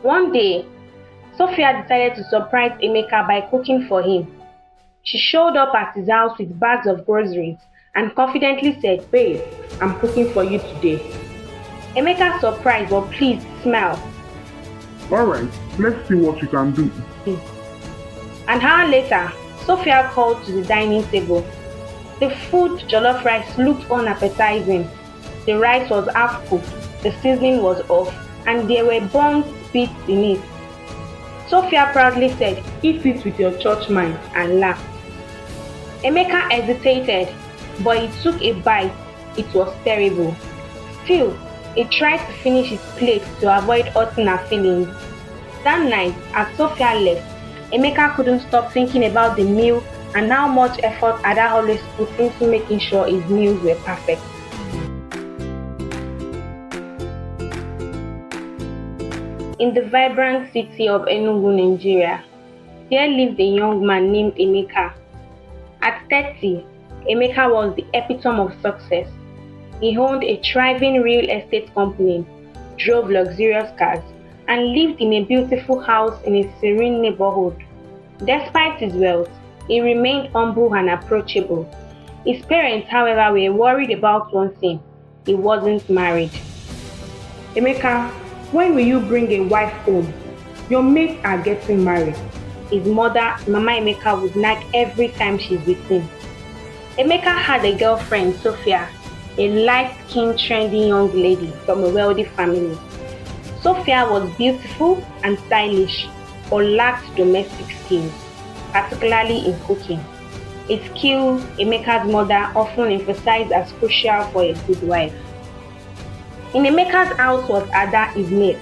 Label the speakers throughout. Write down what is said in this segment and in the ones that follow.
Speaker 1: One day, Sophia decided to surprise Emeka by cooking for him. She showed up at his house with bags of groceries and confidently said, "Babe, I'm cooking for you today." Emeka surprised but pleased smiled.
Speaker 2: Alright, let's see what you can do.
Speaker 1: An hour later, Sophia called to the dining table. The food, jollof rice, looked unappetizing. The rice was half cooked, the seasoning was off, and there were burnt bits in it. Sophia proudly said, "Eat it with your church mind," and laughed. Emeka hesitated, but he took a bite. It was terrible. Still, he tried to finish his plate to avoid hurting her feelings. That night, as Sophia left, Emeka couldn't stop thinking about the meal and how much effort Ada always put into making sure his meals were perfect. In the vibrant city of Enugu, Nigeria, there lived a young man named Emeka. At 30, Emeka was the epitome of success. He owned a thriving real estate company, drove luxurious cars, and lived in a beautiful house in a serene neighborhood. Despite his wealth, he remained humble and approachable. His parents, however, were worried about one thing: he wasn't married.
Speaker 3: "Emeka, when will you bring a wife home? Your mates are getting married."
Speaker 1: His mother, Mama Emeka, would nag every time she's with him. Emeka had a girlfriend, Sophia, a light-skinned, trendy young lady from a wealthy family. Sophia was beautiful and stylish, but lacked domestic skills, particularly in cooking, a skill Emeka's mother often emphasized as crucial for a good wife. In Emeka's house was Ada, his maid.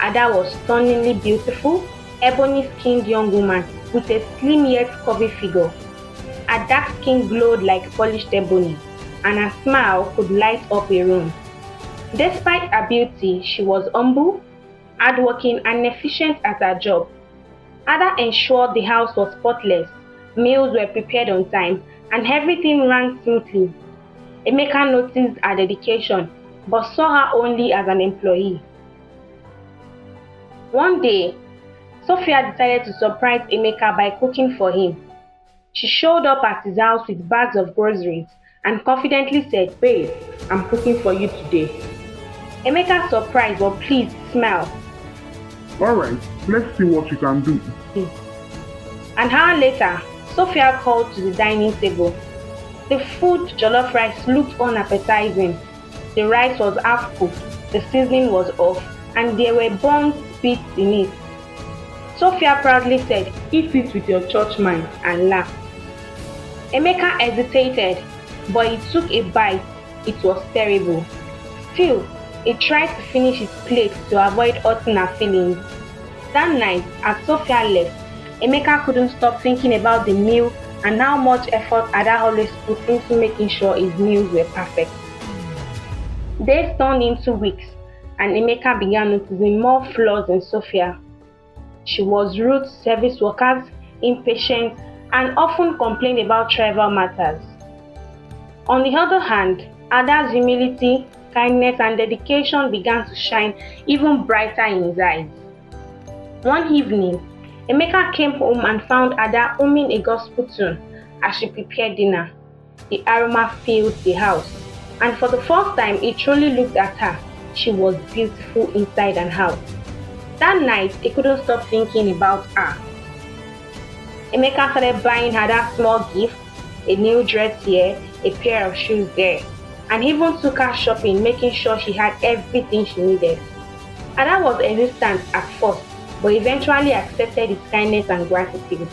Speaker 1: Ada was stunningly beautiful, ebony-skinned young woman with a slim yet curvy figure. Her dark skin glowed like polished ebony, and her smile could light up a room. Despite her beauty, she was humble, hardworking, and efficient at her job. Ada ensured the house was spotless, meals were prepared on time, and everything ran smoothly. Emeka noticed her dedication, but saw her only as an employee. One day, Sophia decided to surprise Emeka by cooking for him. She showed up at his house with bags of groceries and confidently said, "Babe, I'm cooking for you today." Emeka surprised but pleased smiled.
Speaker 2: Alright, let's see what you can do.
Speaker 1: An hour later, Sophia called to the dining table. The food, jollof rice, looked unappetizing. The rice was half cooked, the seasoning was off, and there were burnt bits in it. Sophia proudly said,
Speaker 3: "Eat it with your church mind,"
Speaker 1: and laughed. Emeka hesitated, but he took a bite. It was terrible. Still, he tried to finish his plate to avoid hurting her feelings. That night, as Sophia left, Emeka couldn't stop thinking about the meal and how much effort Ada always put into making sure his meals were perfect. Days turned into weeks, and Emeka began noticing more flaws in Sophia. She was rude to service workers, impatient, and often complained about trivial matters. On the other hand, Ada's humility, kindness, and dedication began to shine even brighter in his eyes. One evening, Emeka came home and found Ada humming a gospel tune as she prepared dinner. The aroma filled the house, and for the first time he truly looked at her. She was beautiful inside and out. That night, he couldn't stop thinking about her. Emeka started buying her that small gift, a new dress here, a pair of shoes there, and even took her shopping, making sure she had everything she needed. Ada was resistant at first, but eventually accepted his kindness and gratitude.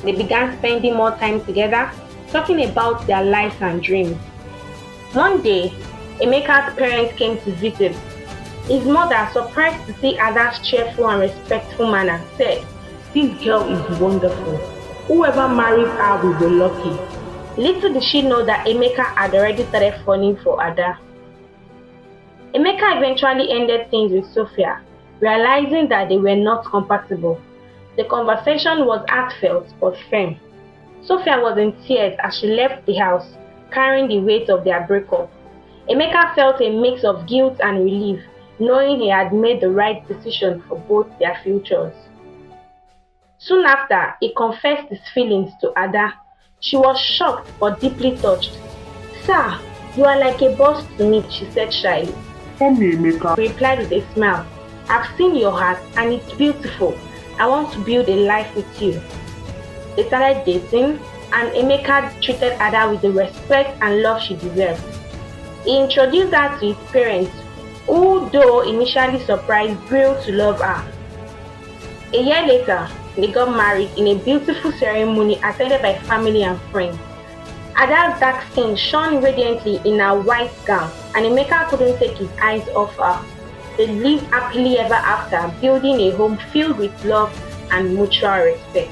Speaker 1: They began spending more time together, talking about their lives and dreams. One day, Emeka's parents came to visit. His mother, surprised to see Ada's cheerful and respectful manner, said,
Speaker 3: "This girl is wonderful. Whoever marries her will be lucky."
Speaker 1: Little did she know that Emeka had already started falling for Ada. Emeka eventually ended things with Sophia, realizing that they were not compatible. The conversation was heartfelt but firm. Sophia was in tears as she left the house, carrying the weight of their breakup. Emeka felt a mix of guilt and relief, knowing he had made the right decision for both their futures. Soon after, he confessed his feelings to Ada. She was shocked but deeply touched. Sir, you are like a boss to me, she said shyly.
Speaker 2: Tell me, Emeka.
Speaker 1: He replied with a smile. I've seen your heart and it's beautiful. I want to build a life with you. They started dating, and Emeka treated Ada with the respect and love she deserved. He introduced her to his parents, who, though initially surprised, grew to love her. A year later, they got married in a beautiful ceremony attended by family and friends. Ada's dark skin shone radiantly in her white gown, and Emeka couldn't take his eyes off her. They lived happily ever after, building a home filled with love and mutual respect.